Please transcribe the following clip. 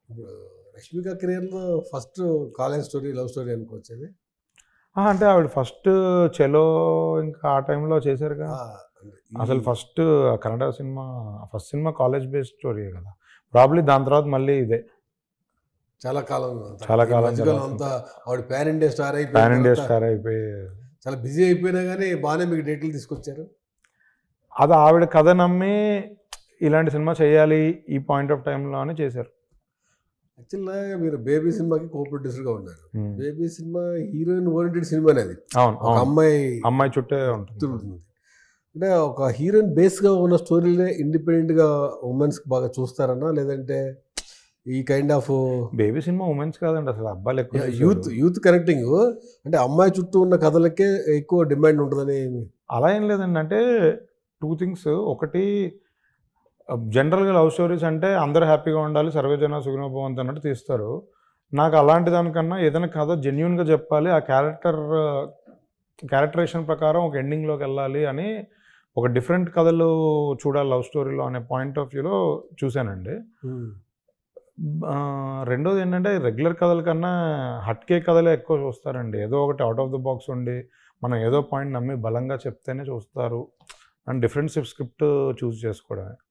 ఇప్పుడు రష్మిక కెరియర్‌లో first college story, love story అనుకోవచ్చా అది? అంటే ఆవిడ ఫస్ట్ 'చలో' ఇంకా ఆ టైంలో చేశారుగా. ఆ! అంటే అసలు first Kannada cinema first cinema college based స్టోరీయే కదా! ప్రాబబ్లీ దాని తర్వాత మళ్ళీ ఇదే. చాలా కాలం చాలా ఈ కాలం మధ్యకాలం తర్వాత అంతా ఇంకా ఆవిడ పాన్ ఇండియా స్టార్ అయిపోయిన పాన్ ఇండియా తర్వాత స్టార్ అయిపోయి చాలా బిజీ అయిపోయినా గానీ బానే మీకు డేట్లు తీసుకొచ్చారు. అది ఆవిడ కథ నమ్మి ఇలాంటి సినిమా చేయాలి ఈ పాయింట్ ఆఫ్ టైంలో అని చేశారు. యాక్చువల్‌గా మీరు 'బేబీ' సినిమాకి కో ప్రొడ్యూసర్‌గా ఉన్నారు. హ్మ్. 'బేబీ' సినిమా హీరోయిన్ ఓరియెంటెడ్ సినిమానే అది. అవును. ఒక అవును. అమ్మాయి అమ్మాయి చుట్టే ఉంటుంది. తిరుగుతుంది. అంటే ఒక హీరోయిన్ బేస్‌గా ఉన్న స్టోరీలే ఇండిపెండెంట్‌గా వుమెన్స్‌కి బాగా చూస్తారనా? లేదంటే ఈ kind of baby cinema women's కాదండి అసలు అబ్బాయిలు ఎక్కువ చూసారు. యూత్ కనెక్టింగ్ అంటే అమ్మాయి చుట్టూ ఉన్న కథలకే ఎక్కువ డిమాండ్ ఉంటదని అలా ఏం లేదండి. అంటే 2 థింగ్స్. ఒకటి జనరల్‌గా లవ్ స్టోరీస్ అంటే అందరూ హ్యాపీగా ఉండాలి. సర్వే జన సుఖినో భవంతు అన్నట్టు తీస్తారు. నాకు అలాంటి దానికన్నా ఏదైనా కథ జెన్యూన్‌గా చెప్పాలి. ఆ క్యారెక్టరేషన్ ప్రకారం ఒక ఎండింగ్‌లోకెళ్ళాలి అని ఒక డిఫరెంట్ కథలు చూడాలి లవ్ స్టోరీలో అనే పాయింట్ ఆఫ్ వ్యూలో చూసానండి. హ్మ్. రెండోదేంటంటే రెగ్యులర్ కథల కన్నా హట్కే కథలే ఎక్కువ చూస్తారండి. ఏదో ఒకటి ఔట్ ఆఫ్ ద బాక్స్ ఉండి, మనం ఏదో పాయింట్ నమ్మి బలంగా చెప్తేనే చూస్తారు. అండ్ డిఫరెంట్ స్క్రిప్ట్ చూజ్ చేసుకోవడమే.